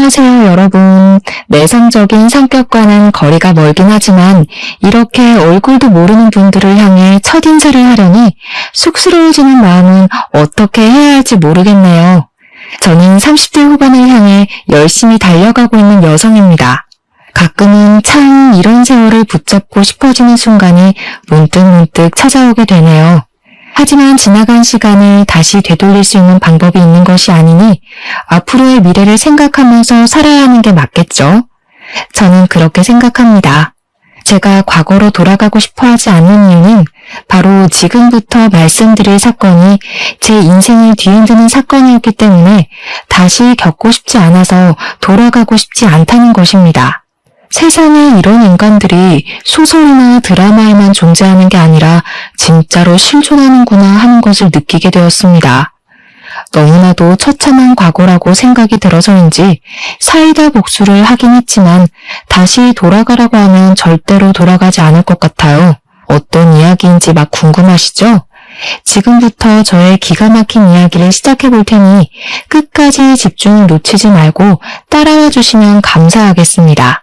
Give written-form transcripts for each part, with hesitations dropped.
안녕하세요, 여러분. 내성적인 성격과는 거리가 멀긴 하지만 이렇게 얼굴도 모르는 분들을 향해 첫인사를 하려니 쑥스러워지는 마음은 어떻게 해야 할지 모르겠네요. 저는 30대 후반을 향해 열심히 달려가고 있는 여성입니다. 가끔은 참 이런 세월을 붙잡고 싶어지는 순간이 문득문득 찾아오게 되네요. 하지만 지나간 시간을 다시 되돌릴 수 있는 방법이 있는 것이 아니니 앞으로의 미래를 생각하면서 살아야 하는 게 맞겠죠? 저는 그렇게 생각합니다. 제가 과거로 돌아가고 싶어 하지 않는 이유는 바로 지금부터 말씀드릴 사건이 제 인생을 뒤흔드는 사건이었기 때문에 다시 겪고 싶지 않아서 돌아가고 싶지 않다는 것입니다. 세상에 이런 인간들이 소설이나 드라마에만 존재하는 게 아니라 진짜로 실존하는구나 하는 것을 느끼게 되었습니다. 너무나도 처참한 과거라고 생각이 들어서인지 사이다 복수를 하긴 했지만 다시 돌아가라고 하면 절대로 돌아가지 않을 것 같아요. 어떤 이야기인지 막 궁금하시죠? 지금부터 저의 기가 막힌 이야기를 시작해 볼 테니 끝까지 집중을 놓치지 말고 따라와 주시면 감사하겠습니다.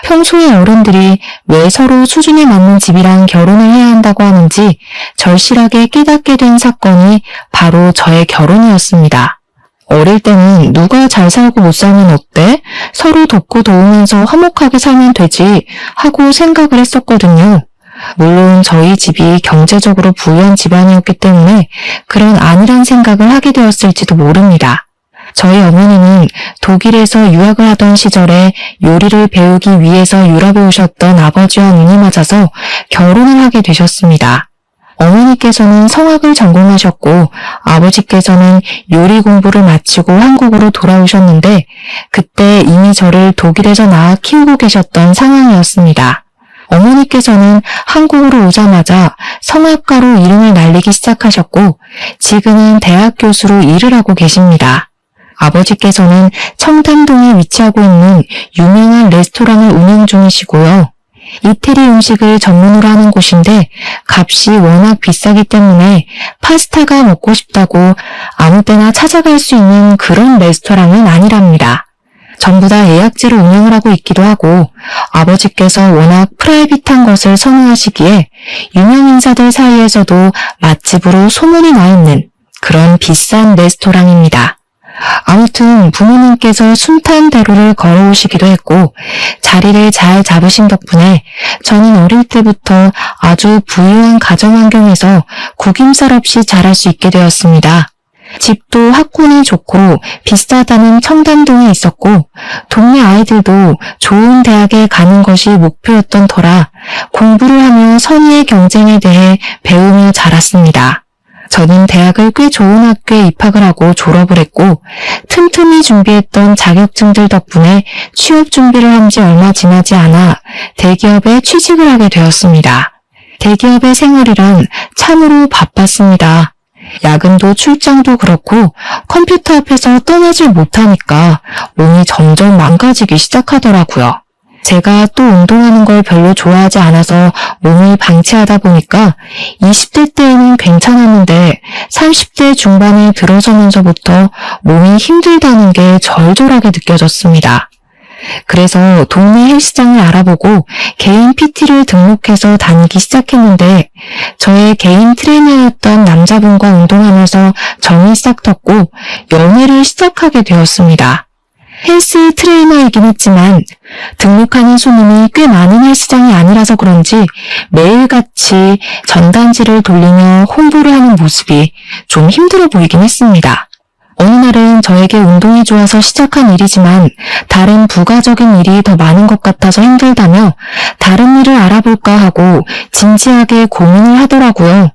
평소에 어른들이 왜 서로 수준에 맞는 집이랑 결혼을 해야 한다고 하는지 절실하게 깨닫게 된 사건이 바로 저의 결혼이었습니다. 어릴 때는 누가 잘 살고 못 살면 어때? 서로 돕고 도우면서 화목하게 살면 되지 하고 생각을 했었거든요. 물론 저희 집이 경제적으로 부유한 집안이었기 때문에 그런 안일한 생각을 하게 되었을지도 모릅니다. 저희 어머니는 독일에서 유학을 하던 시절에 요리를 배우기 위해서 유럽에 오셨던 아버지와 눈이 맞아서 결혼을 하게 되셨습니다. 어머니께서는 성악을 전공하셨고 아버지께서는 요리 공부를 마치고 한국으로 돌아오셨는데 그때 이미 저를 독일에서 낳아 키우고 계셨던 상황이었습니다. 어머니께서는 한국으로 오자마자 성악가로 이름을 날리기 시작하셨고 지금은 대학 교수로 일을 하고 계십니다. 아버지께서는 청담동에 위치하고 있는 유명한 레스토랑을 운영 중이시고요. 이태리 음식을 전문으로 하는 곳인데 값이 워낙 비싸기 때문에 파스타가 먹고 싶다고 아무 때나 찾아갈 수 있는 그런 레스토랑은 아니랍니다. 전부 다 예약제로 운영을 하고 있기도 하고 아버지께서 워낙 프라이빗한 것을 선호하시기에 유명 인사들 사이에서도 맛집으로 소문이 나 있는 그런 비싼 레스토랑입니다. 아무튼 부모님께서 순탄대로를 걸어오시기도 했고 자리를 잘 잡으신 덕분에 저는 어릴 때부터 아주 부유한 가정 환경에서 구김살 없이 자랄 수 있게 되었습니다. 집도 학군이 좋고 비싸다는 청담동에 있었고 동네 아이들도 좋은 대학에 가는 것이 목표였던 터라 공부를 하며 선의의 경쟁에 대해 배우며 자랐습니다. 저는 대학을 꽤 좋은 학교에 입학을 하고 졸업을 했고 틈틈이 준비했던 자격증들 덕분에 취업 준비를 한 지 얼마 지나지 않아 대기업에 취직을 하게 되었습니다. 대기업의 생활이란 참으로 바빴습니다. 야근도 출장도 그렇고 컴퓨터 앞에서 떠나질 못하니까 몸이 점점 망가지기 시작하더라고요. 제가 또 운동하는 걸 별로 좋아하지 않아서 몸을 방치하다 보니까 20대 때에는 괜찮았는데 30대 중반에 들어서면서부터 몸이 힘들다는 게 절절하게 느껴졌습니다. 그래서 동네 헬스장을 알아보고 개인 PT를 등록해서 다니기 시작했는데 저의 개인 트레이너였던 남자분과 운동하면서 정이 싹 텄고 연애를 시작하게 되었습니다. 헬스 트레이너이긴 했지만 등록하는 손님이 꽤 많은 헬스장이 아니라서 그런지 매일같이 전단지를 돌리며 홍보를 하는 모습이 좀 힘들어 보이긴 했습니다. 어느 날은 저에게 운동이 좋아서 시작한 일이지만 다른 부가적인 일이 더 많은 것 같아서 힘들다며 다른 일을 알아볼까 하고 진지하게 고민을 하더라고요.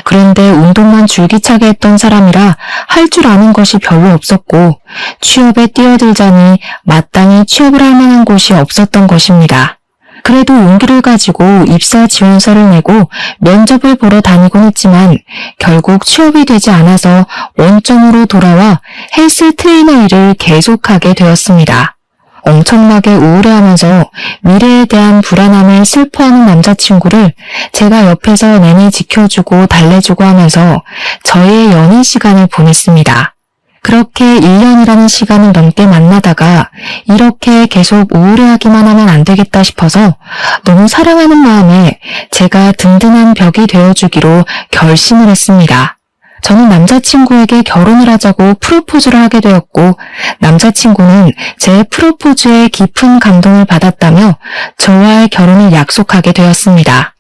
그런데 운동만 줄기차게 했던 사람이라 할 줄 아는 것이 별로 없었고 취업에 뛰어들자니 마땅히 취업을 할 만한 곳이 없었던 것입니다. 그래도 용기를 가지고 입사 지원서를 내고 면접을 보러 다니곤 했지만 결국 취업이 되지 않아서 원점으로 돌아와 헬스 트레이너 일을 계속하게 되었습니다. 엄청나게 우울해하면서 미래에 대한 불안함을 슬퍼하는 남자친구를 제가 옆에서 내내 지켜주고 달래주고 하면서 저의 연인 시간을 보냈습니다. 그렇게 1년이라는 시간을 넘게 만나다가 이렇게 계속 우울해하기만 하면 안 되겠다 싶어서 너무 사랑하는 마음에 제가 든든한 벽이 되어주기로 결심을 했습니다. 저는 남자친구에게 결혼을 하자고 프로포즈를 하게 되었고 남자친구는 제 프로포즈에 깊은 감동을 받았다며 저와의 결혼을 약속하게 되었습니다.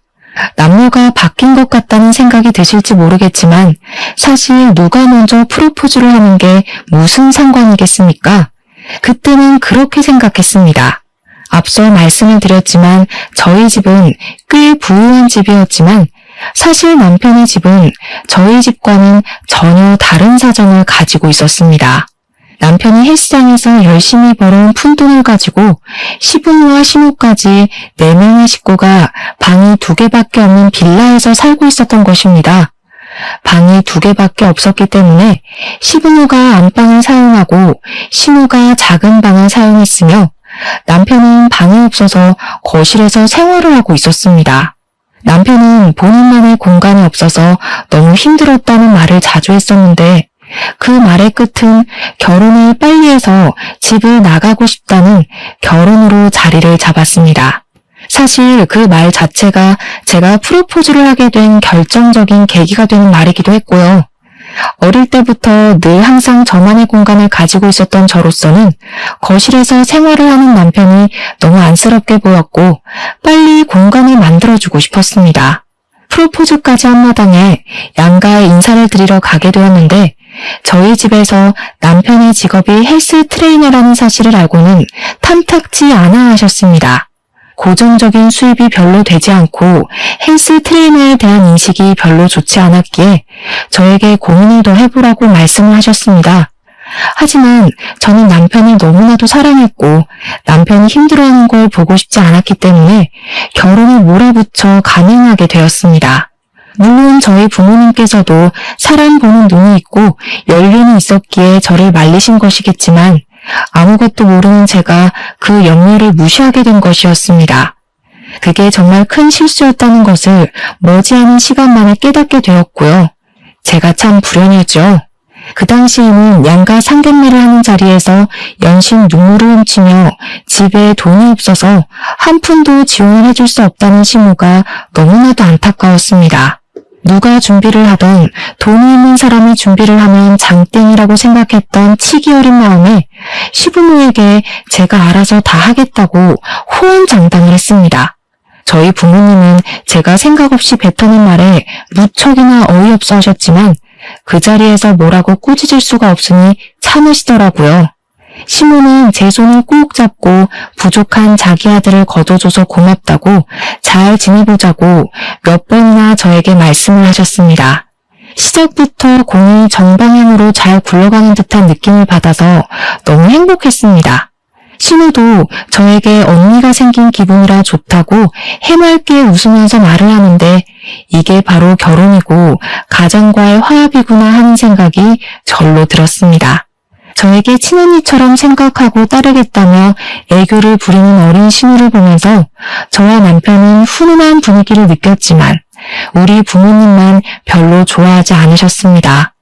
남녀가 바뀐 것 같다는 생각이 드실지 모르겠지만 사실 누가 먼저 프로포즈를 하는 게 무슨 상관이겠습니까? 그때는 그렇게 생각했습니다. 앞서 말씀을 드렸지만 저희 집은 꽤 부유한 집이었지만 사실 남편의 집은 저희 집과는 전혀 다른 사정을 가지고 있었습니다. 남편이 헬스장에서 열심히 벌어온 푼돈을 가지고 시부모와 시모까지 4명의 식구가 방이 2개밖에 없는 빌라에서 살고 있었던 것입니다. 방이 2개밖에 없었기 때문에 시부모가 안방을 사용하고 시모가 작은 방을 사용했으며 남편은 방이 없어서 거실에서 생활을 하고 있었습니다. 남편은 본인만의 공간이 없어서 너무 힘들었다는 말을 자주 했었는데 그 말의 끝은 결혼을 빨리 해서 집을 나가고 싶다는 결혼으로 자리를 잡았습니다. 사실 그 말 자체가 제가 프로포즈를 하게 된 결정적인 계기가 되는 말이기도 했고요. 어릴 때부터 늘 항상 저만의 공간을 가지고 있었던 저로서는 거실에서 생활을 하는 남편이 너무 안쓰럽게 보였고 빨리 공간을 만들어주고 싶었습니다. 프로포즈까지 한 마당에 양가에 인사를 드리러 가게 되었는데 저희 집에서 남편의 직업이 헬스 트레이너라는 사실을 알고는 탐탁지 않아 하셨습니다. 고정적인 수입이 별로 되지 않고 헬스 트레이너에 대한 인식이 별로 좋지 않았기에 저에게 고민을 더 해보라고 말씀을 하셨습니다. 하지만 저는 남편을 너무나도 사랑했고 남편이 힘들어하는 걸 보고 싶지 않았기 때문에 결혼을 몰아붙여 감행하게 되었습니다. 물론 저희 부모님께서도 사람 보는 눈이 있고 연륜이 있었기에 저를 말리신 것이겠지만 아무것도 모르는 제가 그 염려를 무시하게 된 것이었습니다. 그게 정말 큰 실수였다는 것을 머지않은 시간 만에 깨닫게 되었고요. 제가 참 불행했죠. 그 당시에는 양가 상견례를 하는 자리에서 연신 눈물을 훔치며 집에 돈이 없어서 한 푼도 지원을 해줄 수 없다는 시모가 너무나도 안타까웠습니다. 누가 준비를 하던 돈이 있는 사람이 준비를 하면 장땡이라고 생각했던 치기 어린 마음에 시부모에게 제가 알아서 다 하겠다고 호언장담을 했습니다. 저희 부모님은 제가 생각 없이 뱉어낸 말에 무척이나 어이없어 하셨지만 그 자리에서 뭐라고 꾸짖을 수가 없으니 참으시더라고요. 시모는 제 손을 꼭 잡고 부족한 자기 아들을 거둬줘서 고맙다고 잘 지내보자고 몇 번이나 저에게 말씀을 하셨습니다. 시작부터 공이 정방향으로 잘 굴러가는 듯한 느낌을 받아서 너무 행복했습니다. 시모도 저에게 언니가 생긴 기분이라 좋다고 해맑게 웃으면서 말을 하는데 이게 바로 결혼이고 가장과의 화합이구나 하는 생각이 절로 들었습니다. 저에게 친언니처럼 생각하고 따르겠다며 애교를 부리는 어린 시모를 보면서 저와 남편은 훈훈한 분위기를 느꼈지만 우리 부모님만 별로 좋아하지 않으셨습니다.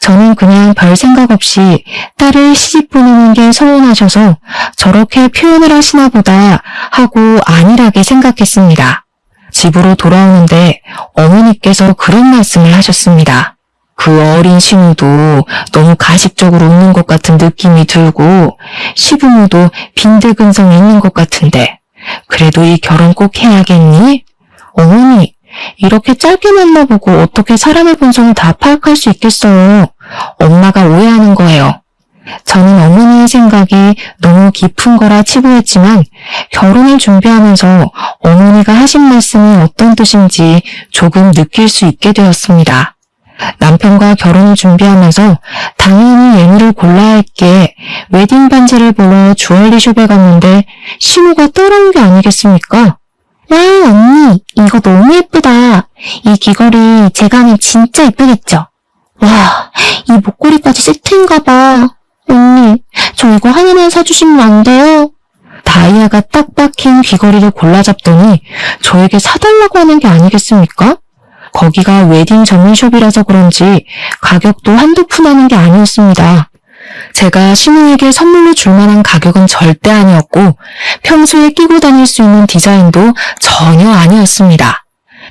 저는 그냥 별 생각 없이 딸을 시집 보내는 게 서운하셔서 저렇게 표현을 하시나 보다 하고 안일하게 생각했습니다. 집으로 돌아오는데 어머니께서 그런 말씀을 하셨습니다. 그 어린 시모도 너무 가식적으로 웃는 것 같은 느낌이 들고 시부모도 빈대근성이 있는 것 같은데 그래도 이 결혼 꼭 해야겠니? 어머니, 이렇게 짧게 만나보고 어떻게 사람의 본성을 다 파악할 수 있겠어요? 엄마가 오해하는 거예요. 저는 어머니의 생각이 너무 깊은 거라 치부했지만 결혼을 준비하면서 어머니가 하신 말씀이 어떤 뜻인지 조금 느낄 수 있게 되었습니다. 남편과 결혼을 준비하면서 당연히 예물을 골라야 했기에 웨딩 반지를 보러 주얼리숍에 갔는데 시모가 따라온 게 아니겠습니까? 와, 언니, 이거 너무 예쁘다. 이 귀걸이 제가 하면 진짜 예쁘겠죠? 와, 이 목걸이까지 세트인가 봐. 언니, 저 이거 하나만 사주시면 안 돼요? 다이아가 딱 박힌 귀걸이를 골라 잡더니 저에게 사달라고 하는 게 아니겠습니까? 거기가 웨딩 전문숍이라서 그런지 가격도 한두 푼 하는 게 아니었습니다. 제가 신우에게 선물로 줄 만한 가격은 절대 아니었고 평소에 끼고 다닐 수 있는 디자인도 전혀 아니었습니다.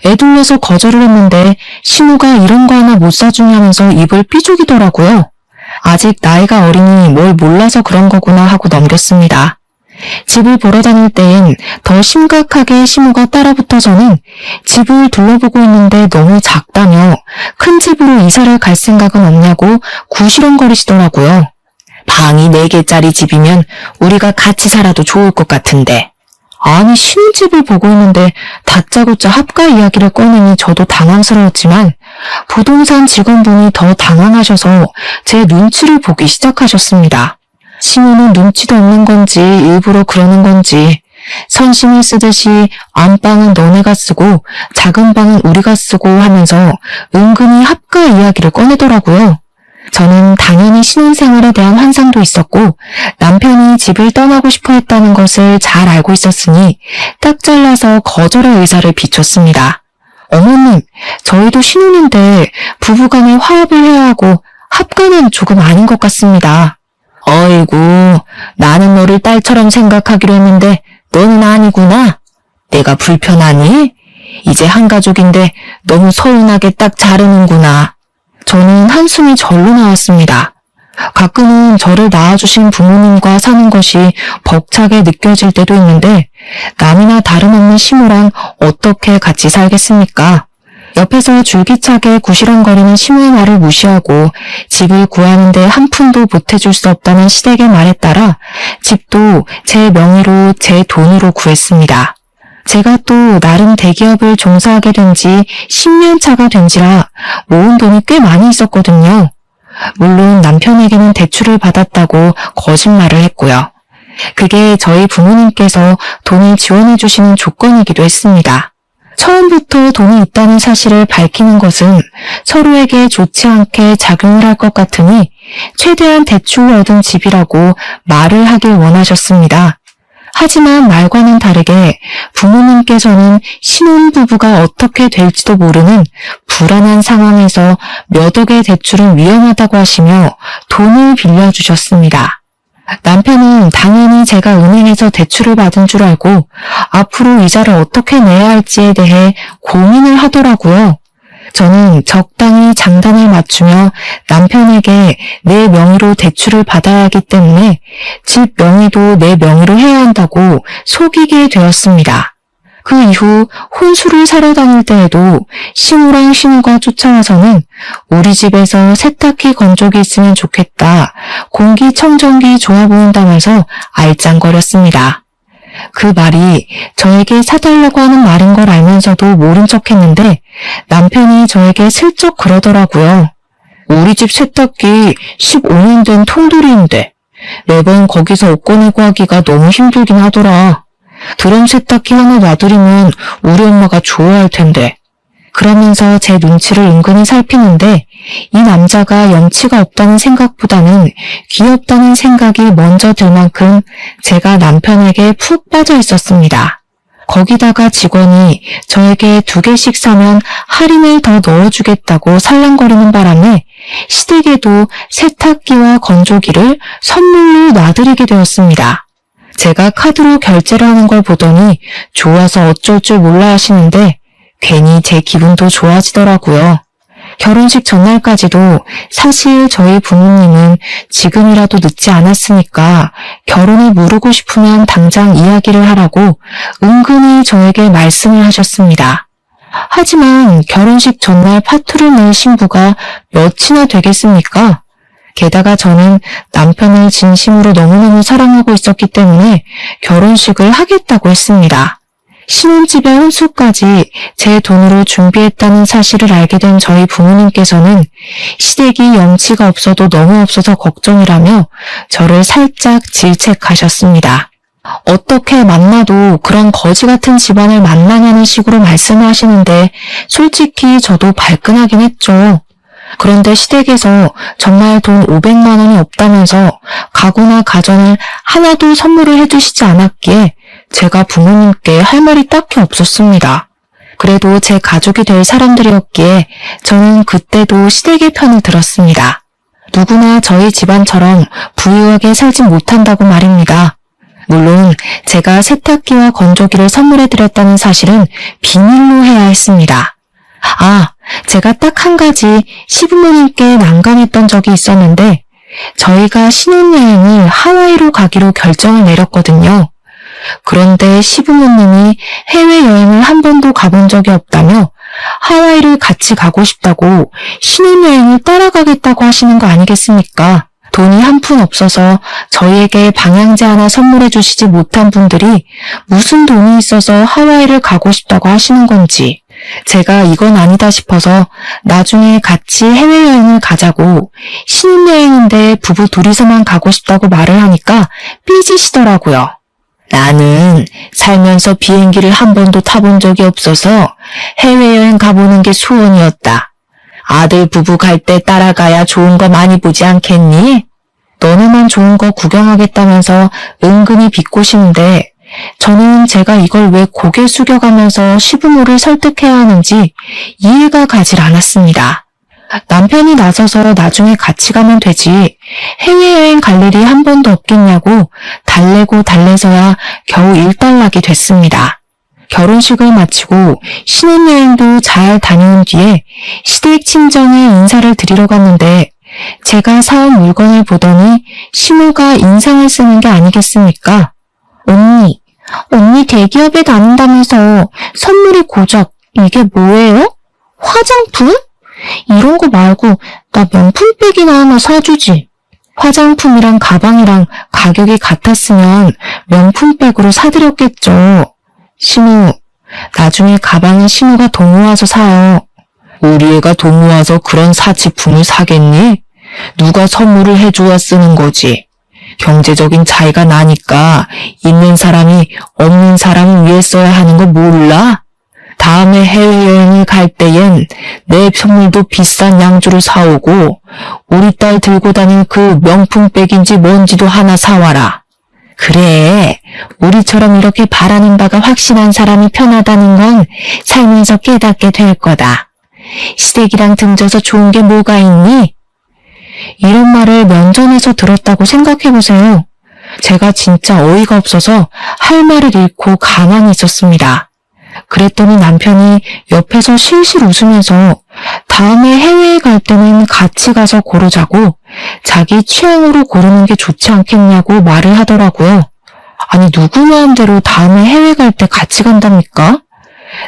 애둘러서 거절을 했는데 신우가 이런 거 하나 못 사주냐 하면서 입을 삐죽이더라고요. 아직 나이가 어리니 뭘 몰라서 그런 거구나 하고 넘겼습니다. 집을 보러 다닐 땐 더 심각하게 신우가 따라붙어서는 집을 둘러보고 있는데 너무 작다며 큰 집으로 이사를 갈 생각은 없냐고 구시렁거리시더라고요. 방이 4개짜리 집이면 우리가 같이 살아도 좋을 것 같은데. 아니 신혼집을 보고 있는데 다짜고짜 합가 이야기를 꺼내니 저도 당황스러웠지만 부동산 직원분이 더 당황하셔서 제 눈치를 보기 시작하셨습니다. 신우는 눈치도 없는 건지 일부러 그러는 건지 선심을 쓰듯이 안방은 너네가 쓰고 작은 방은 우리가 쓰고 하면서 은근히 합가 이야기를 꺼내더라고요. 저는 당연히 신혼생활에 대한 환상도 있었고 남편이 집을 떠나고 싶어 했다는 것을 잘 알고 있었으니 딱 잘라서 거절의 의사를 비췄습니다. 어머님, 저희도 신혼인데 부부간에 화합을 해야 하고 합가는 조금 아닌 것 같습니다. 어이구, 나는 너를 딸처럼 생각하기로 했는데 너는 아니구나. 내가 불편하니? 이제 한 가족인데 너무 서운하게 딱 자르는구나. 저는 한숨이 절로 나왔습니다. 가끔은 저를 낳아주신 부모님과 사는 것이 벅차게 느껴질 때도 있는데 남이나 다름없는 시모랑 어떻게 같이 살겠습니까? 옆에서 줄기차게 구시렁거리는 시모의 말을 무시하고 집을 구하는데 한 푼도 보태줄 수 없다는 시댁의 말에 따라 집도 제 명의로 제 돈으로 구했습니다. 제가 또 나름 대기업을 종사하게 된 지 10년 차가 된지라 모은 돈이 꽤 많이 있었거든요. 물론 남편에게는 대출을 받았다고 거짓말을 했고요. 그게 저희 부모님께서 돈을 지원해 주시는 조건이기도 했습니다. 처음부터 돈이 있다는 사실을 밝히는 것은 서로에게 좋지 않게 작용을 할 것 같으니 최대한 대출을 얻은 집이라고 말을 하길 원하셨습니다. 하지만 말과는 다르게 부모님께서는 신혼부부가 어떻게 될지도 모르는 불안한 상황에서 몇 억의 대출은 위험하다고 하시며 돈을 빌려주셨습니다. 남편은 당연히 제가 은행에서 대출을 받은 줄 알고 앞으로 이자를 어떻게 내야 할지에 대해 고민을 하더라고요. 저는 적당히 장단을 맞추며 남편에게 내 명의로 대출을 받아야 하기 때문에 집 명의도 내 명의로 해야 한다고 속이게 되었습니다. 그 이후 혼수를 사러 다닐 때에도 시모랑 신우가 쫓아와서는 우리 집에서 세탁기 건조기 있으면 좋겠다, 공기청정기 좋아 보인다면서 알짱거렸습니다. 그 말이 저에게 사달라고 하는 말인 걸 알면서도 모른 척했는데 남편이 저에게 슬쩍 그러더라고요. 우리 집 세탁기 15년 된 통돌이인데 매번 거기서 옷 꺼내고 하기가 너무 힘들긴 하더라. 드럼 세탁기 하나 놔두리면 우리 엄마가 좋아할 텐데. 그러면서 제 눈치를 은근히 살피는데 이 남자가 염치가 없다는 생각보다는 귀엽다는 생각이 먼저 들 만큼 제가 남편에게 푹 빠져 있었습니다. 거기다가 직원이 저에게 2개씩 사면 할인을 더 넣어주겠다고 살랑거리는 바람에 시댁에도 세탁기와 건조기를 선물로 놔드리게 되었습니다. 제가 카드로 결제를 하는 걸 보더니 좋아서 어쩔 줄 몰라 하시는데 괜히 제 기분도 좋아지더라고요. 결혼식 전날까지도 사실 저희 부모님은 지금이라도 늦지 않았으니까 결혼을 미루고 싶으면 당장 이야기를 하라고 은근히 저에게 말씀을 하셨습니다. 하지만 결혼식 전날 파투를 낸 신부가 몇이나 되겠습니까? 게다가 저는 남편을 진심으로 너무너무 사랑하고 있었기 때문에 결혼식을 하겠다고 했습니다. 신혼집의 혼수까지 제 돈으로 준비했다는 사실을 알게 된 저희 부모님께서는 시댁이 염치가 없어도 너무 없어서 걱정이라며 저를 살짝 질책하셨습니다. 어떻게 만나도 그런 거지 같은 집안을 만나냐는 식으로 말씀을 하시는데 솔직히 저도 발끈하긴 했죠. 그런데 시댁에서 정말 돈 500만 원이 없다면서 가구나 가전을 하나도 선물을 해주시지 않았기에 제가 부모님께 할 말이 딱히 없었습니다. 그래도 제 가족이 될 사람들이었기에 저는 그때도 시댁의 편을 들었습니다. 누구나 저희 집안처럼 부유하게 살진 못한다고 말입니다. 물론 제가 세탁기와 건조기를 선물해드렸다는 사실은 비밀로 해야 했습니다. 아, 제가 딱 한 가지 시부모님께 난감했던 적이 있었는데 저희가 신혼여행을 하와이로 가기로 결정을 내렸거든요. 그런데 시부모님이 해외여행을 한 번도 가본 적이 없다며 하와이를 같이 가고 싶다고 신혼여행을 따라가겠다고 하시는 거 아니겠습니까? 돈이 한 푼 없어서 저희에게 방향제 하나 선물해 주시지 못한 분들이 무슨 돈이 있어서 하와이를 가고 싶다고 하시는 건지 제가 이건 아니다 싶어서 나중에 같이 해외여행을 가자고 신혼여행인데 부부 둘이서만 가고 싶다고 말을 하니까 삐지시더라고요. 나는 살면서 비행기를 한 번도 타본 적이 없어서 해외여행 가보는 게 소원이었다. 아들 부부 갈 때 따라가야 좋은 거 많이 보지 않겠니? 너네만 좋은 거 구경하겠다면서 은근히 비꼬시는데 저는 제가 이걸 왜 고개 숙여가면서 시부모를 설득해야 하는지 이해가 가질 않았습니다. 남편이 나서서 나중에 같이 가면 되지 해외여행 갈 일이 한 번도 없겠냐고 달래고 달래서야 겨우 일단락이 됐습니다. 결혼식을 마치고 신혼여행도 잘 다녀온 뒤에 시댁 친정에 인사를 드리러 갔는데 제가 사온 물건을 보더니 시모가 인상을 쓰는 게 아니겠습니까? 언니 대기업에 다닌다면서 선물이 고작 이게 뭐예요? 화장품? 이런 거 말고 나 명품백이나 하나 사주지. 화장품이랑 가방이랑 가격이 같았으면 명품백으로 사드렸겠죠. 신우, 나중에 가방은 신우가 돈 모아서 사요. 우리 애가 돈 모아서 그런 사치품을 사겠니? 누가 선물을 해줘야 쓰는 거지. 경제적인 차이가 나니까 있는 사람이 없는 사람을 위해 써야 하는 거 몰라? 다음에 해외여행을 갈 때엔 내 선물도 비싼 양주를 사오고 우리 딸 들고 다닐 그 명품백인지 뭔지도 하나 사와라. 그래, 우리처럼 이렇게 바라는 바가 확실한 사람이 편하다는 건 살면서 깨닫게 될 거다. 시댁이랑 등져서 좋은 게 뭐가 있니? 이런 말을 면전에서 들었다고 생각해보세요. 제가 진짜 어이가 없어서 할 말을 잃고 가만히 있었습니다. 그랬더니 남편이 옆에서 실실 웃으면서 다음에 해외에 갈 때는 같이 가서 고르자고 자기 취향으로 고르는 게 좋지 않겠냐고 말을 하더라고요. 아니 누구 마음대로 다음에 해외 갈 때 같이 간답니까?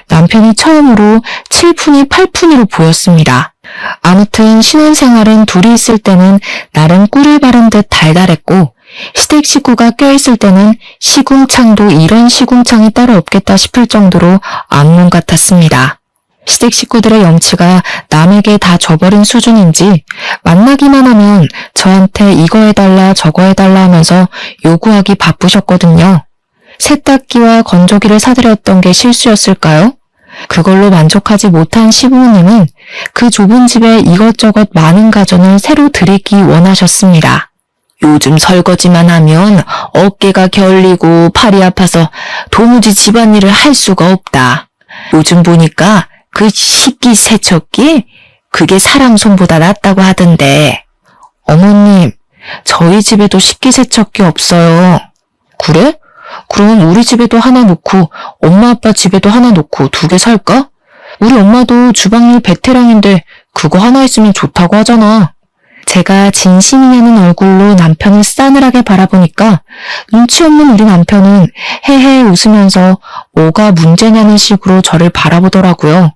남편이 처음으로 7푼이 8푼으로 보였습니다. 아무튼 신혼생활은 둘이 있을 때는 나름 꿀을 바른 듯 달달했고 시댁 식구가 껴있을 때는 시궁창도 이런 시궁창이 따로 없겠다 싶을 정도로 악몽 같았습니다. 시댁 식구들의 염치가 남에게 다 져버린 수준인지 만나기만 하면 저한테 이거 해달라 저거 해달라 하면서 요구하기 바쁘셨거든요. 세탁기와 건조기를 사드렸던 게 실수였을까요? 그걸로 만족하지 못한 시부모님은 그 좁은 집에 이것저것 많은 가전을 새로 들이기 원하셨습니다. 요즘 설거지만 하면 어깨가 결리고 팔이 아파서 도무지 집안일을 할 수가 없다. 요즘 보니까 그 식기세척기? 그게 사람 손보다 낫다고 하던데. 어머님, 저희 집에도 식기세척기 없어요. 그래? 그럼 우리 집에도 하나 놓고 엄마 아빠 집에도 하나 놓고 2개 살까? 우리 엄마도 주방일 베테랑인데 그거 하나 있으면 좋다고 하잖아. 제가 진심이냐는 얼굴로 남편을 싸늘하게 바라보니까 눈치 없는 우리 남편은 헤헤 웃으면서 뭐가 문제냐는 식으로 저를 바라보더라고요.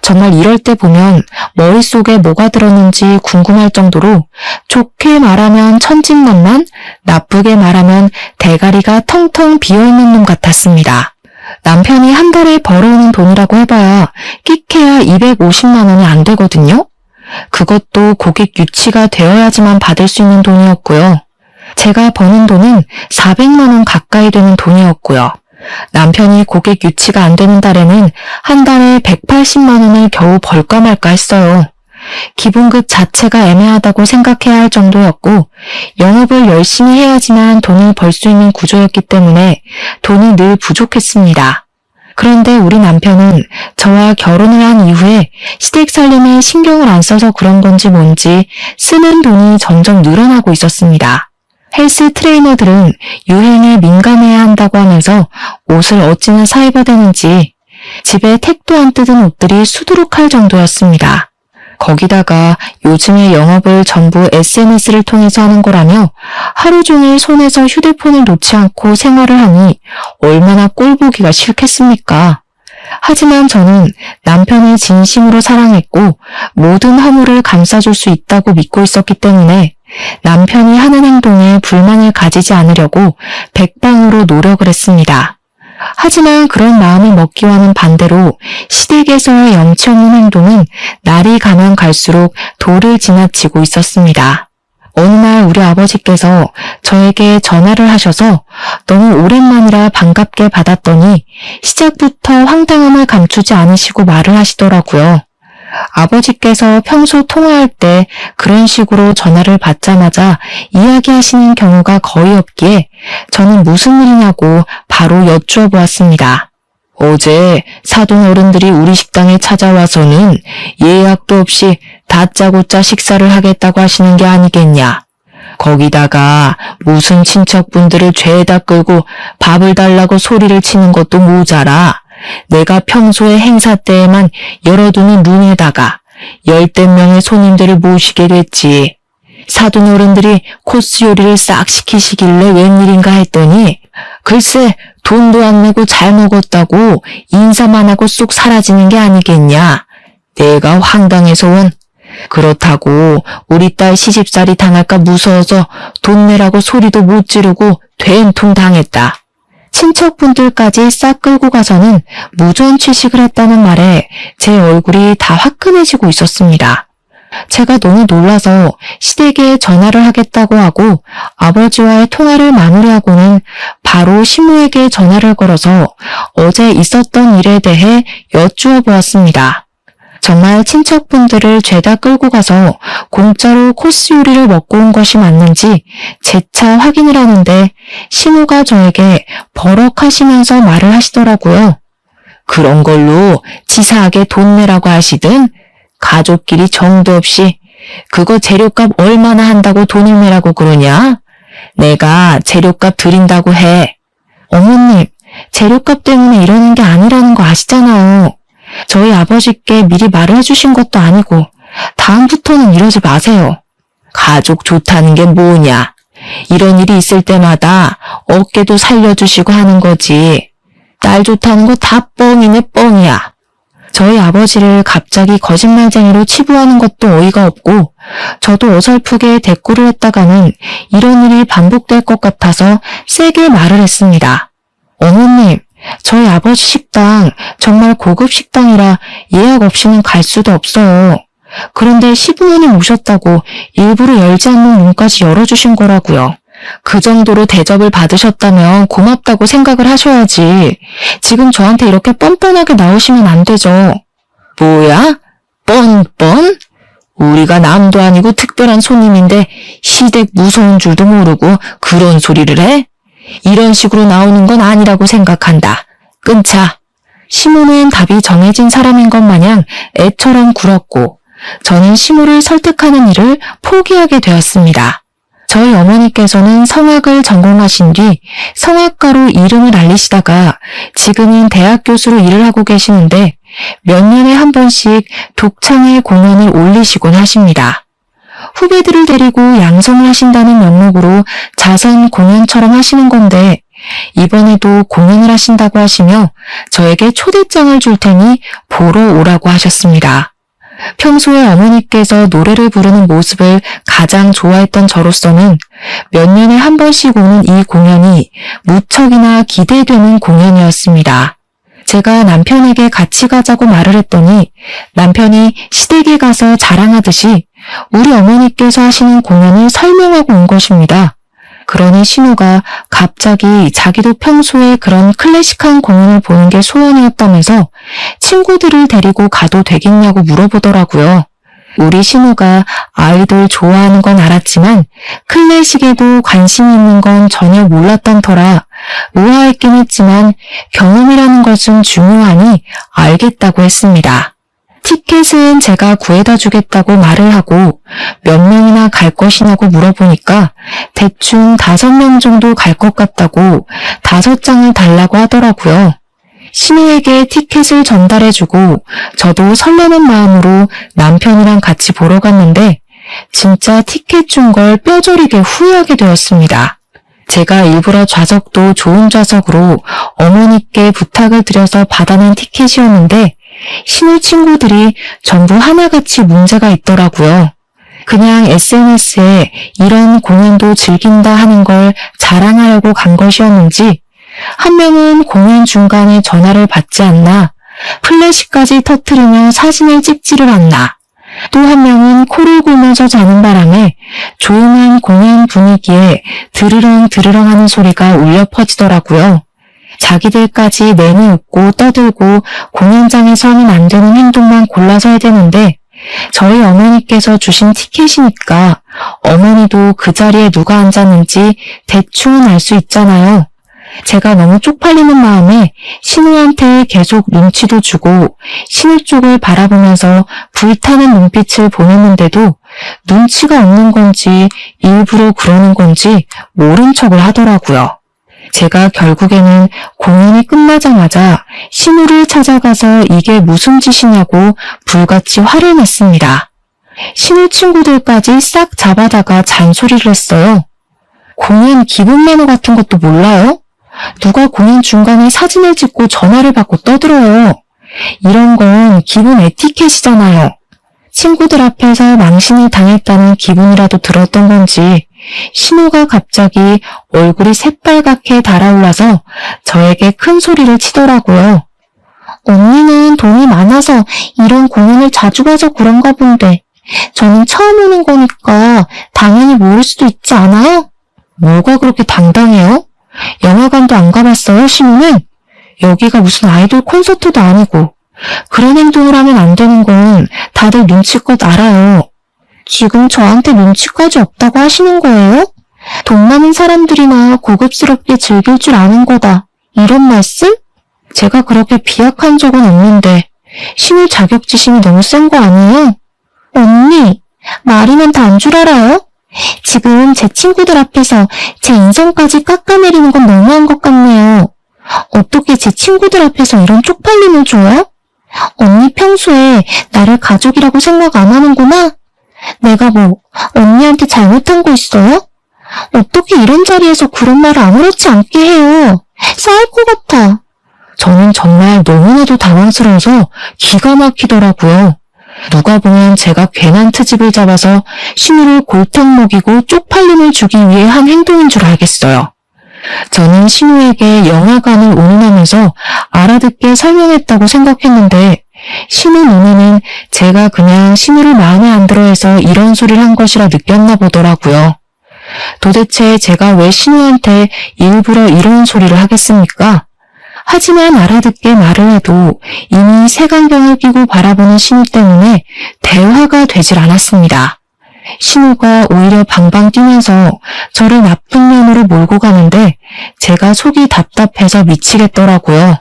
정말 이럴 때 보면 머릿속에 뭐가 들었는지 궁금할 정도로 좋게 말하면 천진난만, 나쁘게 말하면 대가리가 텅텅 비어있는 놈 같았습니다. 남편이 한 달에 벌어오는 돈이라고 해봐야 끼케야 250만 원이 안 되거든요. 그것도 고객 유치가 되어야지만 받을 수 있는 돈이었고요. 제가 버는 돈은 400만 원 가까이 되는 돈이었고요. 남편이 고객 유치가 안 되는 달에는 한 달에 180만 원을 겨우 벌까 말까 했어요. 기본급 자체가 애매하다고 생각해야 할 정도였고 영업을 열심히 해야지만 돈을 벌 수 있는 구조였기 때문에 돈이 늘 부족했습니다. 그런데 우리 남편은 저와 결혼을 한 이후에 시댁 살림에 신경을 안 써서 그런 건지 뭔지 쓰는 돈이 점점 늘어나고 있었습니다. 헬스 트레이너들은 유행에 민감해야 한다고 하면서 옷을 어찌나 사입어대는지 집에 택도 안 뜯은 옷들이 수두룩할 정도였습니다. 거기다가 요즘의 영업을 전부 SNS를 통해서 하는 거라며 하루 종일 손에서 휴대폰을 놓지 않고 생활을 하니 얼마나 꼴보기가 싫겠습니까? 하지만 저는 남편을 진심으로 사랑했고 모든 허물을 감싸줄 수 있다고 믿고 있었기 때문에 남편이 하는 행동에 불만을 가지지 않으려고 백방으로 노력을 했습니다. 하지만 그런 마음을 먹기와는 반대로 시댁에서의 염치 없는 행동은 날이 가면 갈수록 도를 지나치고 있었습니다. 어느 날 우리 아버지께서 저에게 전화를 하셔서 너무 오랜만이라 반갑게 받았더니 시작부터 황당함을 감추지 않으시고 말을 하시더라고요. 아버지께서 평소 통화할 때 그런 식으로 전화를 받자마자 이야기하시는 경우가 거의 없기에 저는 무슨 일이냐고 바로 여쭈어 보았습니다. 어제 사돈 어른들이 우리 식당에 찾아와서는 예약도 없이 다짜고짜 식사를 하겠다고 하시는 게 아니겠냐. 거기다가 무슨 친척분들을 죄다 끌고 밥을 달라고 소리를 치는 것도 모자라 내가 평소에 행사 때에만 열어두는 룸에다가 10대 명의 손님들을 모시게 됐지. 사돈 어른들이 코스 요리를 싹 시키시길래 웬일인가 했더니 글쎄 돈도 안 내고 잘 먹었다고 인사만 하고 쑥 사라지는 게 아니겠냐. 내가 황당해서 원. 그렇다고 우리 딸 시집살이 당할까 무서워서 돈 내라고 소리도 못 지르고 된통 당했다. 친척분들까지 싹 끌고 가서는 무전 취식을 했다는 말에 제 얼굴이 다 화끈해지고 있었습니다. 제가 너무 놀라서 시댁에 전화를 하겠다고 하고 아버지와의 통화를 마무리하고는 바로 시모에게 전화를 걸어서 어제 있었던 일에 대해 여쭈어 보았습니다. 정말 친척분들을 죄다 끌고 가서 공짜로 코스 요리를 먹고 온 것이 맞는지 재차 확인을 하는데 시모가 저에게 버럭하시면서 말을 하시더라고요. 그런 걸로 치사하게 돈 내라고 하시든 가족끼리 정도 없이 그거 재료값 얼마나 한다고 돈을 내라고 그러냐? 내가 재료값 드린다고 해. 어머님, 재료값 때문에 이러는 게 아니라는 거 아시잖아요. 저희 아버지께 미리 말을 해주신 것도 아니고 다음부터는 이러지 마세요. 가족 좋다는 게 뭐냐? 이런 일이 있을 때마다 어깨도 살려주시고 하는 거지. 딸 좋다는 거 다 뻥이네 뻥이야. 저희 아버지를 갑자기 거짓말쟁이로 치부하는 것도 어이가 없고 저도 어설프게 대꾸를 했다가는 이런 일이 반복될 것 같아서 세게 말을 했습니다. 어머님, 저희 아버지 식당 정말 고급 식당이라 예약 없이는 갈 수도 없어요. 그런데 시부모님 오셨다고 일부러 열지 않는 문까지 열어주신 거라고요. 그 정도로 대접을 받으셨다면 고맙다고 생각을 하셔야지. 지금 저한테 이렇게 뻔뻔하게 나오시면 안 되죠. 뭐야? 뻔뻔? 우리가 남도 아니고 특별한 손님인데 시댁 무서운 줄도 모르고 그런 소리를 해? 이런 식으로 나오는 건 아니라고 생각한다. 끊자. 시모는 답이 정해진 사람인 것 마냥 애처럼 굴었고 저는 시모를 설득하는 일을 포기하게 되었습니다. 저희 어머니께서는 성악을 전공하신 뒤 성악가로 이름을 알리시다가 지금은 대학 교수로 일을 하고 계시는데 몇 년에 한 번씩 독창회 공연을 올리시곤 하십니다. 후배들을 데리고 양성을 하신다는 명목으로 자선 공연처럼 하시는 건데 이번에도 공연을 하신다고 하시며 저에게 초대장을 줄 테니 보러 오라고 하셨습니다. 평소에 어머니께서 노래를 부르는 모습을 가장 좋아했던 저로서는 몇 년에 한 번씩 오는 이 공연이 무척이나 기대되는 공연이었습니다. 제가 남편에게 같이 가자고 말을 했더니 남편이 시댁에 가서 자랑하듯이 우리 어머니께서 하시는 공연을 설명하고 온 것입니다. 그러니 신우가 갑자기 자기도 평소에 그런 클래식한 공연을 보는 게 소원이었다면서 친구들을 데리고 가도 되겠냐고 물어보더라고요. 우리 신우가 아이돌 좋아하는 건 알았지만 클래식에도 관심이 있는 건 전혀 몰랐던 터라 의아했긴 했지만 경험이라는 것은 중요하니 알겠다고 했습니다. 티켓은 제가 구해다 주겠다고 말을 하고 몇 명이나 갈 것이냐고 물어보니까 대충 5명 정도 갈 것 같다고 5장을 달라고 하더라고요. 신우에게 티켓을 전달해주고 저도 설레는 마음으로 남편이랑 같이 보러 갔는데 진짜 티켓 준 걸 뼈저리게 후회하게 되었습니다. 제가 일부러 좌석도 좋은 좌석으로 어머니께 부탁을 드려서 받아낸 티켓이었는데 신우 친구들이 전부 하나같이 문제가 있더라고요. 그냥 SNS에 이런 공연도 즐긴다 하는 걸 자랑하려고 간 것이었는지 한 명은 공연 중간에 전화를 받지 않나, 플래시까지 터트리며 사진을 찍지를 않나, 또 한 명은 코를 골면서 자는 바람에 조용한 공연 분위기에 드르렁 드르렁 하는 소리가 울려 퍼지더라고요. 자기들까지 내내 웃고 떠들고 공연장에서 하면 안 되는 행동만 골라서 해야 되는데 저희 어머니께서 주신 티켓이니까 어머니도 그 자리에 누가 앉았는지 대충은 알 수 있잖아요. 제가 너무 쪽팔리는 마음에 신우한테 계속 눈치도 주고 신우 쪽을 바라보면서 불타는 눈빛을 보냈는데도 눈치가 없는 건지 일부러 그러는 건지 모른 척을 하더라고요. 제가 결국에는 공연이 끝나자마자 신우를 찾아가서 이게 무슨 짓이냐고 불같이 화를 냈습니다. 신우 친구들까지 싹 잡아다가 잔소리를 했어요. 공연 기본 매너 같은 것도 몰라요? 누가 공연 중간에 사진을 찍고 전화를 받고 떠들어요. 이런 건 기본 에티켓이잖아요. 친구들 앞에서 망신을 당했다는 기분이라도 들었던 건지 신우가 갑자기 얼굴이 새빨갛게 달아올라서 저에게 큰 소리를 치더라고요. 언니는 돈이 많아서 이런 공연을 자주 가서 그런가 본데 저는 처음 오는 거니까 당연히 모를 수도 있지 않아요? 뭐가 그렇게 당당해요? 영화관도 안 가봤어요, 신우는? 여기가 무슨 아이돌 콘서트도 아니고 그런 행동을 하면 안 되는 건 다들 눈치껏 알아요. 지금 저한테 눈치까지 없다고 하시는 거예요? 돈 많은 사람들이나 고급스럽게 즐길 줄 아는 거다. 이런 말씀? 제가 그렇게 비약한 적은 없는데 신우 자격지심이 너무 센 거 아니에요? 언니, 말이면 다 안 줄 알아요? 지금 제 친구들 앞에서 제 인성까지 깎아내리는 건 너무한 것 같네요. 어떻게 제 친구들 앞에서 이런 쪽팔림을 줘요? 언니 평소에 나를 가족이라고 생각 안 하는구나? 내가 뭐 언니한테 잘못한 거 있어요? 어떻게 이런 자리에서 그런 말을 아무렇지 않게 해요? 싸울 것 같아. 저는 정말 너무나도 당황스러워서 기가 막히더라고요. 누가 보면 제가 괜한 트집을 잡아서 신우를 골탕 먹이고 쪽팔림을 주기 위해 한 행동인 줄 알겠어요. 저는 신우에게 영화관을 운운하면서 알아듣게 설명했다고 생각했는데 신우 눈에는 제가 그냥 신우를 마음에 안 들어해서 이런 소리를 한 것이라 느꼈나 보더라고요. 도대체 제가 왜 신우한테 일부러 이런 소리를 하겠습니까? 하지만 알아듣게 말을 해도 이미 색안경을 끼고 바라보는 신우 때문에 대화가 되질 않았습니다. 신우가 오히려 방방 뛰면서 저를 나쁜 면으로 몰고 가는데 제가 속이 답답해서 미치겠더라고요.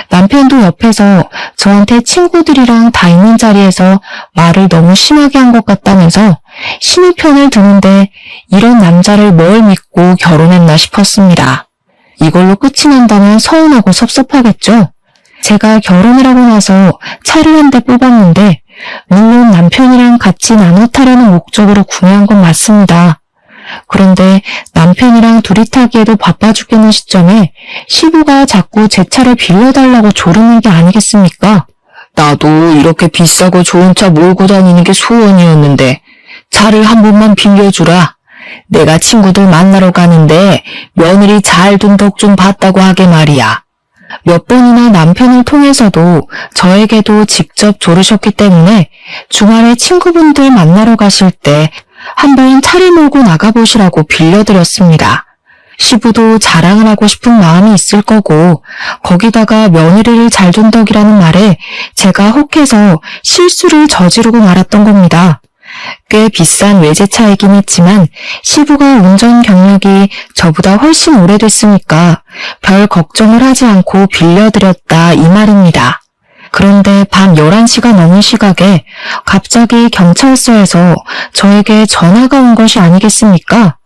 남편도 옆에서 저한테 친구들이랑 다 있는 자리에서 말을 너무 심하게 한 것 같다면서 신우 편을 드는데 이런 남자를 뭘 믿고 결혼했나 싶었습니다. 이걸로 끝이 난다면 서운하고 섭섭하겠죠? 제가 결혼을 하고 나서 차를 한 대 뽑았는데 물론 남편이랑 같이 나눠 타려는 목적으로 구매한 건 맞습니다. 그런데 남편이랑 둘이 타기에도 바빠 죽겠는 시점에 시부가 자꾸 제 차를 빌려달라고 조르는 게 아니겠습니까? 나도 이렇게 비싸고 좋은 차 몰고 다니는 게 소원이었는데 차를 한 번만 빌려주라. 내가 친구들 만나러 가는데 며느리 잘 둔 덕 좀 봤다고 하게 말이야. 몇 번이나 남편을 통해서도 저에게도 직접 조르셨기 때문에 주말에 친구분들 만나러 가실 때 한번 차를 몰고 나가보시라고 빌려드렸습니다. 시부도 자랑을 하고 싶은 마음이 있을 거고 거기다가 며느리를 잘 둔 덕이라는 말에 제가 혹해서 실수를 저지르고 말았던 겁니다. 꽤 비싼 외제차이긴 했지만 시부가 운전 경력이 저보다 훨씬 오래됐으니까 별 걱정을 하지 않고 빌려드렸다 이 말입니다. 그런데 밤 11시가 넘은 시각에 갑자기 경찰서에서 저에게 전화가 온 것이 아니겠습니까?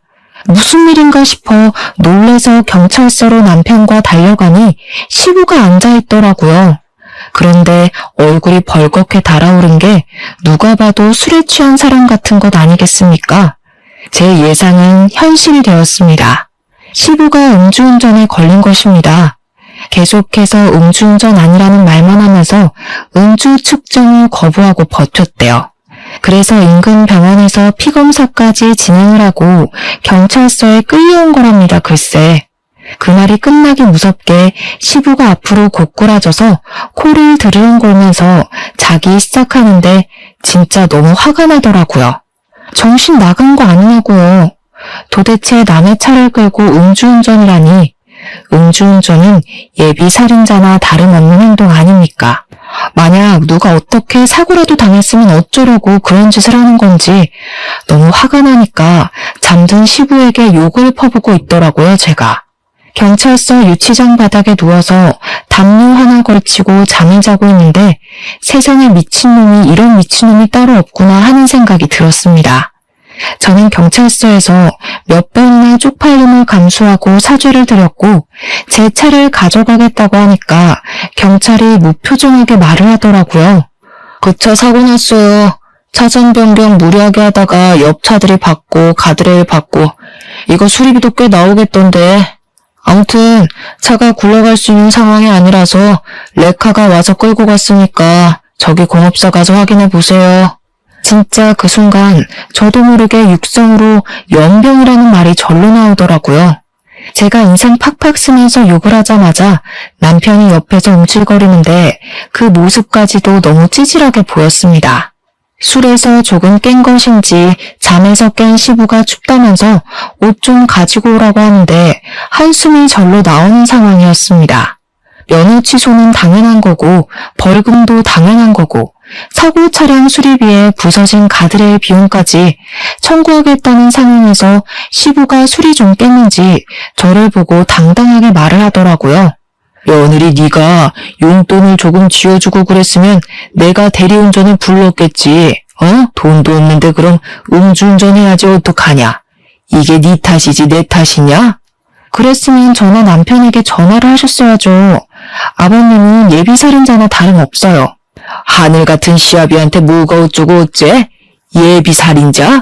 무슨 일인가 싶어 놀래서 경찰서로 남편과 달려가니 시부가 앉아있더라고요. 그런데 얼굴이 벌겋게 달아오른 게 누가 봐도 술에 취한 사람 같은 것 아니겠습니까? 제 예상은 현실이 되었습니다. 시부가 음주운전에 걸린 것입니다. 계속해서 음주운전 아니라는 말만 하면서 음주 측정을 거부하고 버텼대요. 그래서 인근 병원에서 피검사까지 진행을 하고 경찰서에 끌려온 거랍니다. 글쎄. 그날이 끝나기 무섭게 시부가 앞으로 고꾸라져서 코를 드르렁거리면서 자기 시작하는데 진짜 너무 화가 나더라고요. 정신 나간 거 아니냐고요. 도대체 남의 차를 끌고 음주운전이라니. 음주운전은 예비 살인자나 다름없는 행동 아닙니까? 만약 누가 어떻게 사고라도 당했으면 어쩌려고 그런 짓을 하는 건지 너무 화가 나니까 잠든 시부에게 욕을 퍼붓고 있더라고요, 제가. 경찰서 유치장 바닥에 누워서 담요 하나 걸치고 잠을 자고 있는데 세상에 미친놈이 이런 미친놈이 따로 없구나 하는 생각이 들었습니다. 저는 경찰서에서 몇 번이나 쪽팔림을 감수하고 사죄를 드렸고 제 차를 가져가겠다고 하니까 경찰이 무표정하게 말을 하더라고요. 그 차 사고 났어요. 차선 변경 무리하게 하다가 옆 차들이 받고 가드레일 받고 이거 수리비도 꽤 나오겠던데. 아무튼 차가 굴러갈 수 있는 상황이 아니라서 레카가 와서 끌고 갔으니까 저기 공업사 가서 확인해 보세요. 진짜 그 순간 저도 모르게 육성으로 연병이라는 말이 절로 나오더라고요. 제가 인상 팍팍 쓰면서 욕을 하자마자 남편이 옆에서 움찔거리는데 그 모습까지도 너무 찌질하게 보였습니다. 술에서 조금 깬 것인지 잠에서 깬 시부가 춥다면서 옷 좀 가지고 오라고 하는데 한숨이 절로 나오는 상황이었습니다. 면허 취소는 당연한 거고 벌금도 당연한 거고 사고 차량 수리비에 부서진 가드레일 비용까지 청구하겠다는 상황에서 시부가 술이 좀 깼는지 저를 보고 당당하게 말을 하더라고요. 며느리 네가 용돈을 조금 쥐어주고 그랬으면 내가 대리운전을 불렀겠지. 돈도 없는데 그럼 음주운전 해야지 어떡하냐. 이게 네 탓이지 내 탓이냐? 그랬으면 저나 남편에게 전화를 하셨어야죠. 아버님은 예비살인자나 다름없어요. 하늘 같은 시아비한테 뭐가 어쩌고 어째? 예비살인자?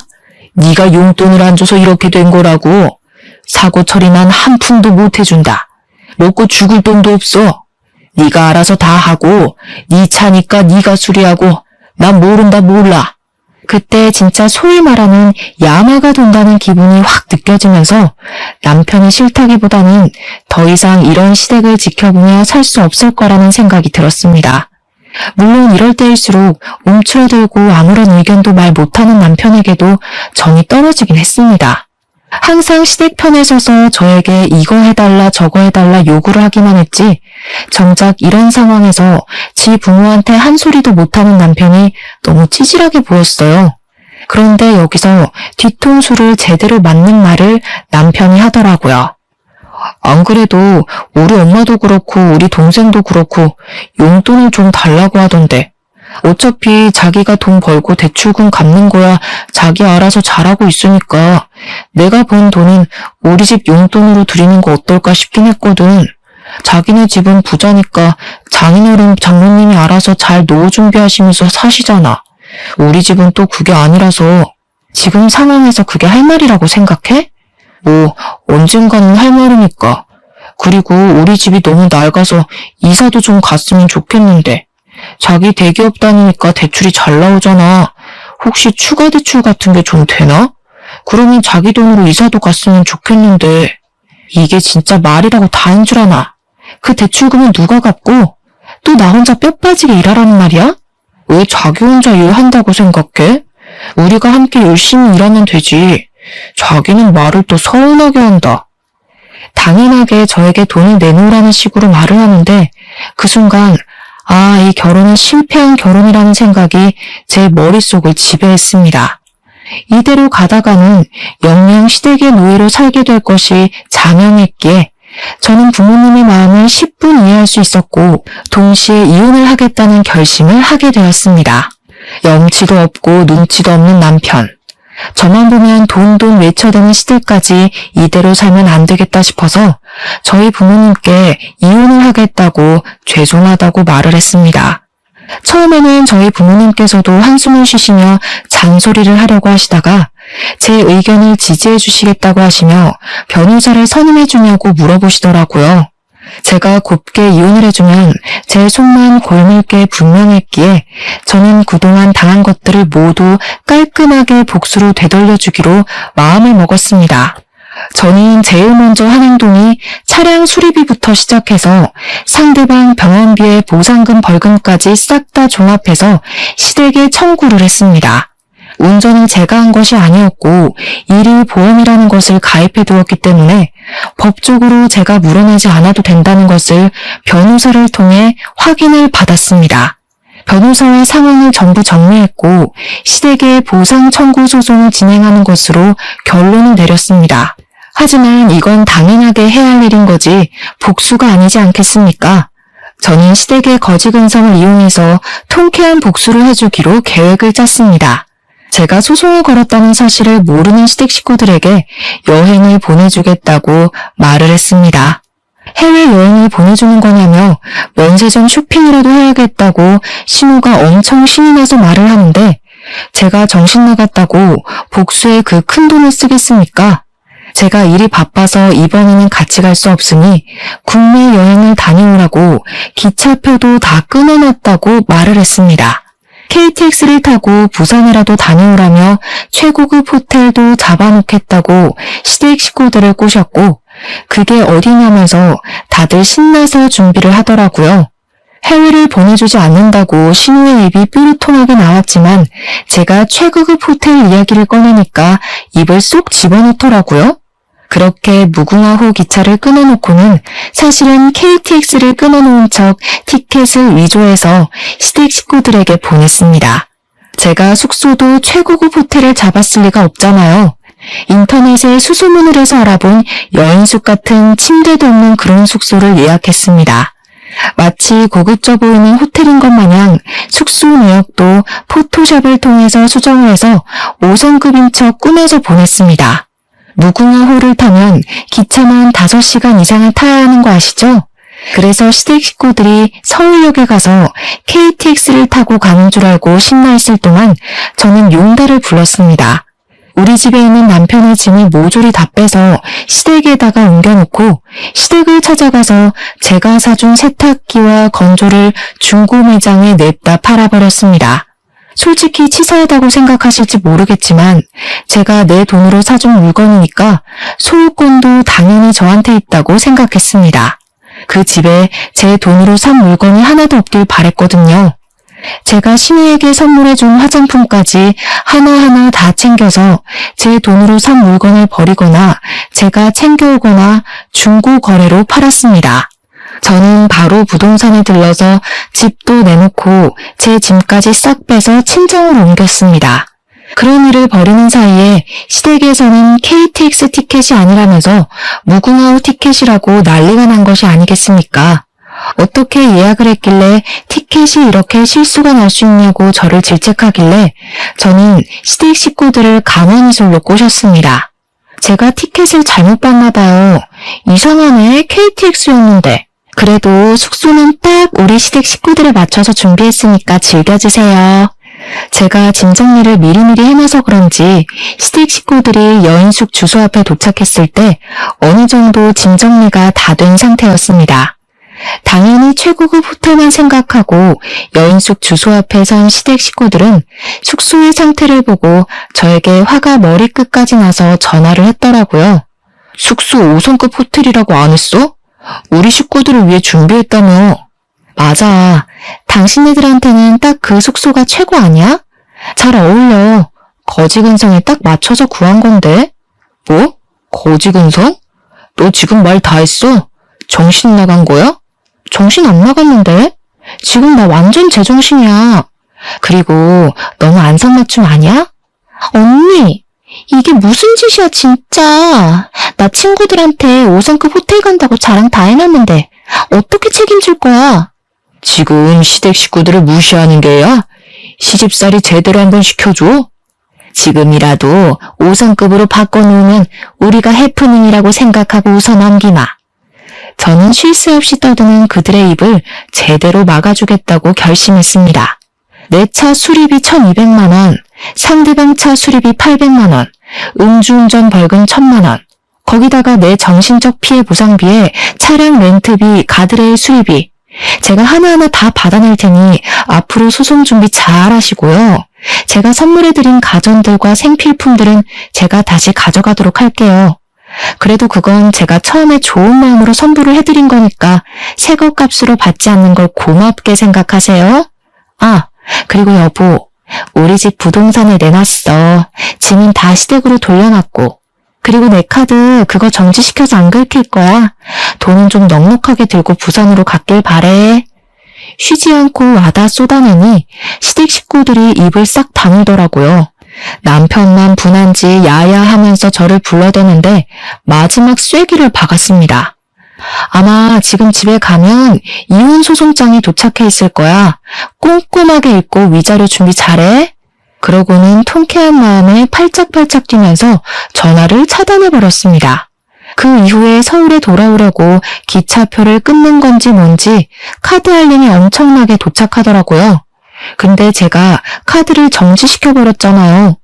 네가 용돈을 안 줘서 이렇게 된 거라고. 사고 처리만 한 푼도 못 해준다. 먹고 죽을 돈도 없어. 네가 알아서 다 하고 네 차니까 네가 수리하고 난 모른다 몰라. 그때 진짜 소위 말하는 야마가 돈다는 기분이 확 느껴지면서 남편이 싫다기보다는 더 이상 이런 시댁을 지켜보며 살 수 없을 거라는 생각이 들었습니다. 물론 이럴 때일수록 움츠러들고 아무런 의견도 말 못하는 남편에게도 정이 떨어지긴 했습니다. 항상 시댁 편에 서서 저에게 이거 해달라 저거 해달라 요구를 하기만 했지 정작 이런 상황에서 지 부모한테 한 소리도 못하는 남편이 너무 찌질하게 보였어요. 그런데 여기서 뒤통수를 제대로 맞는 말을 남편이 하더라고요. 안 그래도 우리 엄마도 그렇고 우리 동생도 그렇고 용돈을 좀 달라고 하던데 어차피 자기가 돈 벌고 대출금 갚는 거야 자기 알아서 잘하고 있으니까 내가 번 돈은 우리 집 용돈으로 드리는 거 어떨까 싶긴 했거든. 자기네 집은 부자니까 장인어른 장모님이 알아서 잘 노후 준비하시면서 사시잖아. 우리 집은 또 그게 아니라서 지금 상황에서 그게 할 말이라고 생각해? 뭐 언젠가는 할 말이니까. 그리고 우리 집이 너무 낡아서 이사도 좀 갔으면 좋겠는데 자기 대기업 다니니까 대출이 잘 나오잖아. 혹시 추가 대출 같은 게 좀 되나? 그러면 자기 돈으로 이사도 갔으면 좋겠는데 이게 진짜 말이라고 다인 줄 아나? 그 대출금은 누가 갚고 또 나 혼자 뼈 빠지게 일하라는 말이야? 왜 자기 혼자 일한다고 생각해? 우리가 함께 열심히 일하면 되지. 자기는 말을 또 서운하게 한다. 당연하게 저에게 돈을 내놓으라는 식으로 말을 하는데 그 순간 이 결혼은 실패한 결혼이라는 생각이 제 머릿속을 지배했습니다. 이대로 가다가는 영영 시댁의 노예로 살게 될 것이 자명했기에 저는 부모님의 마음을 10분 이해할 수 있었고 동시에 이혼을 하겠다는 결심을 하게 되었습니다. 염치도 없고 눈치도 없는 남편. 저만 보면 돈 외쳐대는 시대까지 이대로 살면 안 되겠다 싶어서 저희 부모님께 이혼을 하겠다고 죄송하다고 말을 했습니다. 처음에는 저희 부모님께서도 한숨을 쉬시며 잔소리를 하려고 하시다가 제 의견을 지지해 주시겠다고 하시며 변호사를 선임해 주냐고 물어보시더라고요. 제가 곱게 이혼을 해주면 제 속만 골맬 게 분명했기에 저는 그동안 당한 것들을 모두 깔끔하게 복수로 되돌려주기로 마음을 먹었습니다. 저는 제일 먼저 한 행동이 차량 수리비부터 시작해서 상대방 병원비에 보상금 벌금까지 싹 다 종합해서 시댁에 청구를 했습니다. 운전은 제가 한 것이 아니었고 일일 보험이라는 것을 가입해 두었기 때문에 법적으로 제가 물어내지 않아도 된다는 것을 변호사를 통해 확인을 받았습니다. 변호사의 상황을 전부 정리했고 시댁에 보상 청구 소송을 진행하는 것으로 결론을 내렸습니다. 하지만 이건 당연하게 해야 할 일인 거지 복수가 아니지 않겠습니까? 저는 시댁의 거지 근성을 이용해서 통쾌한 복수를 해주기로 계획을 짰습니다. 제가 소송을 걸었다는 사실을 모르는 시댁 식구들에게 여행을 보내주겠다고 말을 했습니다. 해외여행을 보내주는 거냐며 면세점 쇼핑이라도 해야겠다고 신우가 엄청 신이 나서 말을 하는데 제가 정신 나갔다고 복수에 그 큰 돈을 쓰겠습니까? 제가 일이 바빠서 이번에는 같이 갈 수 없으니 국내 여행을 다녀오라고 기차표도 다 끊어놨다고 말을 했습니다. KTX를 타고 부산이라도 다녀오라며 최고급 호텔도 잡아놓겠다고 시댁 식구들을 꼬셨고 그게 어디냐면서 다들 신나서 준비를 하더라고요. 해외를 보내주지 않는다고 신우의 입이 뾰루통하게 나왔지만 제가 최고급 호텔 이야기를 꺼내니까 입을 쏙 집어넣더라고요. 그렇게 무궁화호 기차를 끊어놓고는 사실은 KTX를 끊어놓은 척 티켓을 위조해서 시댁 식구들에게 보냈습니다. 제가 숙소도 최고급 호텔을 잡았을 리가 없잖아요. 인터넷에 수소문을 해서 알아본 여인숙 같은 침대도 없는 그런 숙소를 예약했습니다. 마치 고급져 보이는 호텔인 것 마냥 숙소 내역도 포토샵을 통해서 수정을 해서 5성급인 척 꾸며서 보냈습니다. 무궁화호를 타면 기차만 5시간 이상을 타야 하는 거 아시죠? 그래서 시댁 식구들이 서울역에 가서 KTX를 타고 가는 줄 알고 신나 있을 동안 저는 용달을 불렀습니다. 우리 집에 있는 남편의 짐을 모조리 다 빼서 시댁에다가 옮겨놓고 시댁을 찾아가서 제가 사준 세탁기와 건조를 중고 매장에 냅다 팔아버렸습니다. 솔직히 치사하다고 생각하실지 모르겠지만 제가 내 돈으로 사준 물건이니까 소유권도 당연히 저한테 있다고 생각했습니다. 그 집에 제 돈으로 산 물건이 하나도 없길 바랬거든요. 제가 신우에게 선물해준 화장품까지 하나하나 다 챙겨서 제 돈으로 산 물건을 버리거나 제가 챙겨오거나 중고 거래로 팔았습니다. 저는 바로 부동산에 들러서 집도 내놓고 제 짐까지 싹 빼서 친정으로 옮겼습니다. 그런 일을 벌이는 사이에 시댁에서는 KTX 티켓이 아니라면서 무궁화호 티켓이라고 난리가 난 것이 아니겠습니까? 어떻게 예약을 했길래 티켓이 이렇게 실수가 날 수 있냐고 저를 질책하길래 저는 시댁 식구들을 가만히술로 꼬셨습니다. 제가 티켓을 잘못 봤나 봐요. 이상하네, KTX였는데. 그래도 숙소는 딱 우리 시댁 식구들에 맞춰서 준비했으니까 즐겨주세요. 제가 짐 정리를 미리미리 해놔서 그런지 시댁 식구들이 여인숙 주소 앞에 도착했을 때 어느 정도 짐 정리가 다 된 상태였습니다. 당연히 최고급 호텔만 생각하고 여인숙 주소 앞에 선 시댁 식구들은 숙소의 상태를 보고 저에게 화가 머리끝까지 나서 전화를 했더라고요. 숙소 5성급 호텔이라고 안 했어? 우리 식구들을 위해 준비했다며. 맞아. 당신네들한테는 딱 그 숙소가 최고 아니야? 잘 어울려. 거지 근성에 딱 맞춰서 구한 건데. 뭐? 거지 근성? 너 지금 말 다 했어? 정신 나간 거야? 정신 안 나갔는데? 지금 나 완전 제정신이야. 그리고 너무 안성맞춤 아니야? 언니, 이게 무슨 짓이야, 진짜. 나 친구들한테 5성급 호텔 간다고 자랑 다 해놨는데 어떻게 책임질 거야? 지금 시댁 식구들을 무시하는 게야? 시집살이 제대로 한번 시켜줘. 지금이라도 5성급으로 바꿔놓으면 우리가 해프닝이라고 생각하고 웃어 넘기마. 저는 쉴 새 없이 떠드는 그들의 입을 제대로 막아주겠다고 결심했습니다. 내 차 수리비 1,200만 원, 상대방 차 수리비 800만 원, 음주운전 벌금 1,000만 원, 거기다가 내 정신적 피해 보상비에 차량 렌트비, 가드레일 수리비, 제가 하나하나 다 받아낼 테니 앞으로 소송 준비 잘 하시고요. 제가 선물해드린 가전들과 생필품들은 제가 다시 가져가도록 할게요. 그래도 그건 제가 처음에 좋은 마음으로 선물을 해드린 거니까 새거 값으로 받지 않는 걸 고맙게 생각하세요. 아, 그리고 여보, 우리 집 부동산에 내놨어. 짐은 다 시댁으로 돌려놨고. 그리고 내 카드 그거 정지시켜서 안 긁힐 거야. 돈은 좀 넉넉하게 들고 부산으로 갔길 바래. 쉬지 않고 와다 쏟아내니 시댁 식구들이 입을 싹 다물더라고요. 남편만 분한지 야야하면서 저를 불러대는데 마지막 쐐기를 박았습니다. 아마 지금 집에 가면 이혼 소송장이 도착해 있을 거야. 꼼꼼하게 읽고 위자료 준비 잘해. 그러고는 통쾌한 마음에 팔짝팔짝 뛰면서 전화를 차단해버렸습니다. 그 이후에 서울에 돌아오려고 기차표를 끊는 건지 뭔지 카드 알림이 엄청나게 도착하더라고요. 근데 제가 카드를 정지시켜버렸잖아요.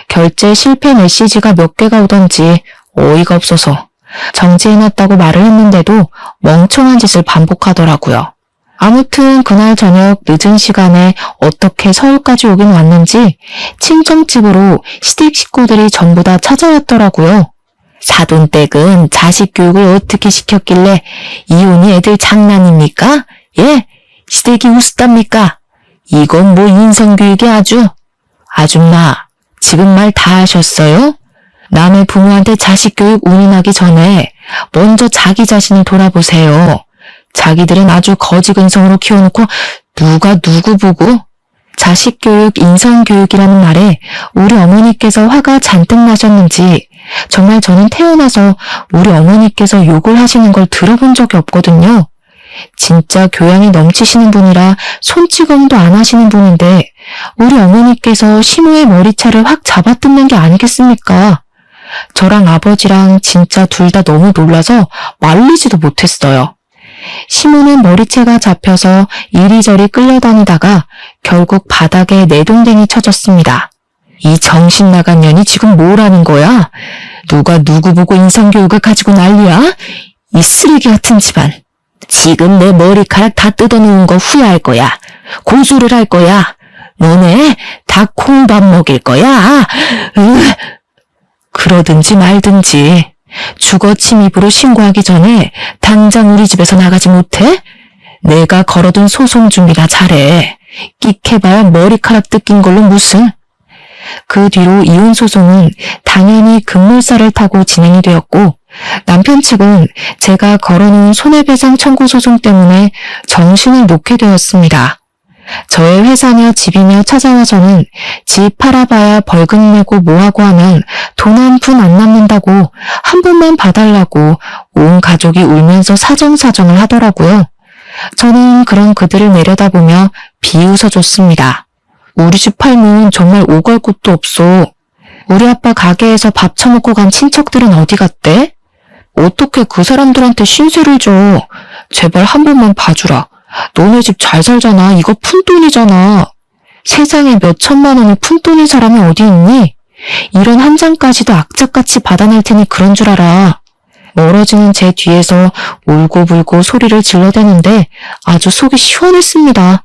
결제 실패 메시지가 몇 개가 오던지 어이가 없어서 정지해놨다고 말을 했는데도 멍청한 짓을 반복하더라고요. 아무튼 그날 저녁 늦은 시간에 어떻게 서울까지 오긴 왔는지 친정집으로 시댁 식구들이 전부 다 찾아왔더라고요. 사돈댁은 자식 교육을 어떻게 시켰길래 이혼이 애들 장난입니까? 예? 시댁이 우습답니까? 이건 뭐 인성교육이 아주. 아줌마, 지금 말 다 하셨어요? 남의 부모한테 자식 교육 운운하기 전에 먼저 자기 자신을 돌아보세요. 자기들은 아주 거지근성으로 키워놓고 누가 누구 보고? 자식 교육, 인성 교육이라는 말에 우리 어머니께서 화가 잔뜩 나셨는지 정말 저는 태어나서 우리 어머니께서 욕을 하시는 걸 들어본 적이 없거든요. 진짜 교양이 넘치시는 분이라 손찌검도 안 하시는 분인데 우리 어머니께서 시모의 머리채를 확 잡아뜯는 게 아니겠습니까? 저랑 아버지랑 진짜 둘 다 너무 놀라서 말리지도 못했어요. 시모는 머리채가 잡혀서 이리저리 끌려다니다가 결국 바닥에 내동댕이 쳐졌습니다. 이 정신 나간 년이 지금 뭘 하는 거야? 누가 누구 보고 인성교육을 가지고 난리야? 이 쓰레기 같은 집안. 지금 내 머리카락 다 뜯어놓은 거 후회할 거야. 고소를 할 거야. 너네 다 콩밥 먹일 거야. 그러든지 말든지. 주거 침입으로 신고하기 전에 당장 우리 집에서 나가지 못해? 내가 걸어둔 소송 준비나 잘해. 끽해봐야 머리카락 뜯긴 걸로 무슨. 그 뒤로 이혼 소송은 당연히 급물살을 타고 진행이 되었고 남편 측은 제가 걸어놓은 손해배상 청구 소송 때문에 정신을 놓게 되었습니다. 저의 회사며 집이며 찾아와서는 집 팔아봐야 벌금 내고 뭐하고 하면 돈 한 푼 안 남는다고 한 푼만 봐달라고 온 가족이 울면서 사정사정을 하더라고요. 저는 그런 그들을 내려다보며 비웃어줬습니다. 우리 집 팔면 정말 오갈 곳도 없어. 우리 아빠 가게에서 밥 처먹고 간 친척들은 어디 갔대? 어떻게 그 사람들한테 신세를 줘. 제발 한 번만 봐주라. 너네 집 잘 살잖아. 이거 푼돈이잖아. 세상에 몇 천만 원을 푼돈인 사람이 어디 있니? 이런 한 장까지도 악착같이 받아낼 테니 그런 줄 알아. 멀어지는 제 뒤에서 울고불고 소리를 질러대는데 아주 속이 시원했습니다.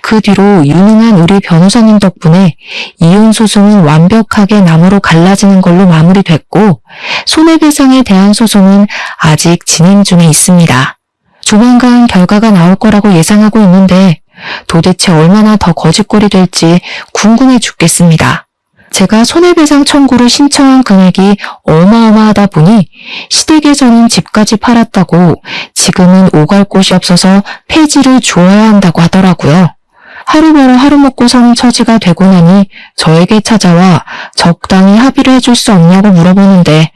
그 뒤로 유능한 우리 변호사님 덕분에 이혼 소송은 완벽하게 나무로 갈라지는 걸로 마무리됐고 손해배상에 대한 소송은 아직 진행 중에 있습니다. 조만간 결과가 나올 거라고 예상하고 있는데 도대체 얼마나 더 거짓골이 될지 궁금해 죽겠습니다. 제가 손해배상 청구를 신청한 금액이 어마어마하다 보니 시댁에서는 집까지 팔았다고 지금은 오갈 곳이 없어서 폐지를 주어야 한다고 하더라고요. 하루 벌어 하루 먹고 사는 처지가 되고 나니 저에게 찾아와 적당히 합의를 해줄 수 없냐고 물어보는데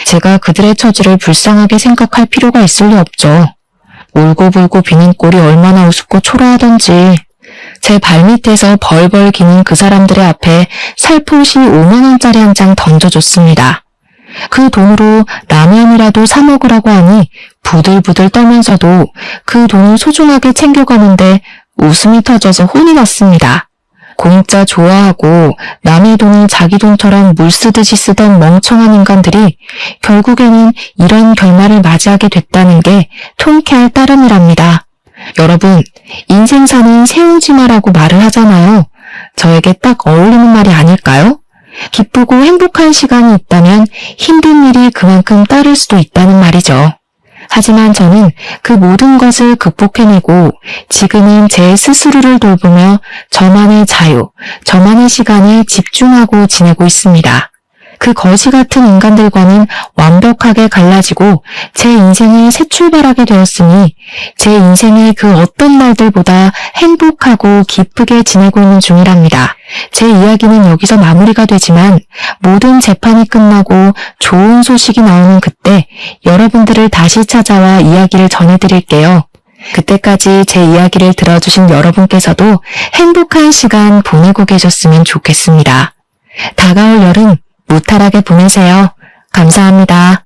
제가 그들의 처지를 불쌍하게 생각할 필요가 있을 리 없죠. 울고불고 비는 꼴이 얼마나 우습고 초라하던지 제 발밑에서 벌벌 기는 그 사람들의 앞에 살포시 5만 원짜리 한 장 던져줬습니다. 그 돈으로 라면이라도 사 먹으라고 하니 부들부들 떨면서도 그 돈을 소중하게 챙겨가는데 웃음이 터져서 혼이 났습니다. 공짜 좋아하고 남의 돈을 자기 돈처럼 물 쓰듯이 쓰던 멍청한 인간들이 결국에는 이런 결말을 맞이하게 됐다는 게 통쾌할 따름이랍니다. 여러분, 인생사는 세우지마라고 말을 하잖아요. 저에게 딱 어울리는 말이 아닐까요? 기쁘고 행복한 시간이 있다면 힘든 일이 그만큼 따를 수도 있다는 말이죠. 하지만 저는 그 모든 것을 극복해내고 지금은 제 스스로를 돌보며 저만의 자유, 저만의 시간에 집중하고 지내고 있습니다. 그 거지 같은 인간들과는 완벽하게 갈라지고 제 인생을 새 출발하게 되었으니 제 인생의 그 어떤 날들보다 행복하고 기쁘게 지내고 있는 중이랍니다. 제 이야기는 여기서 마무리가 되지만 모든 재판이 끝나고 좋은 소식이 나오는 그때 여러분들을 다시 찾아와 이야기를 전해드릴게요. 그때까지 제 이야기를 들어주신 여러분께서도 행복한 시간 보내고 계셨으면 좋겠습니다. 다가올 여름 무탈하게 보내세요. 감사합니다.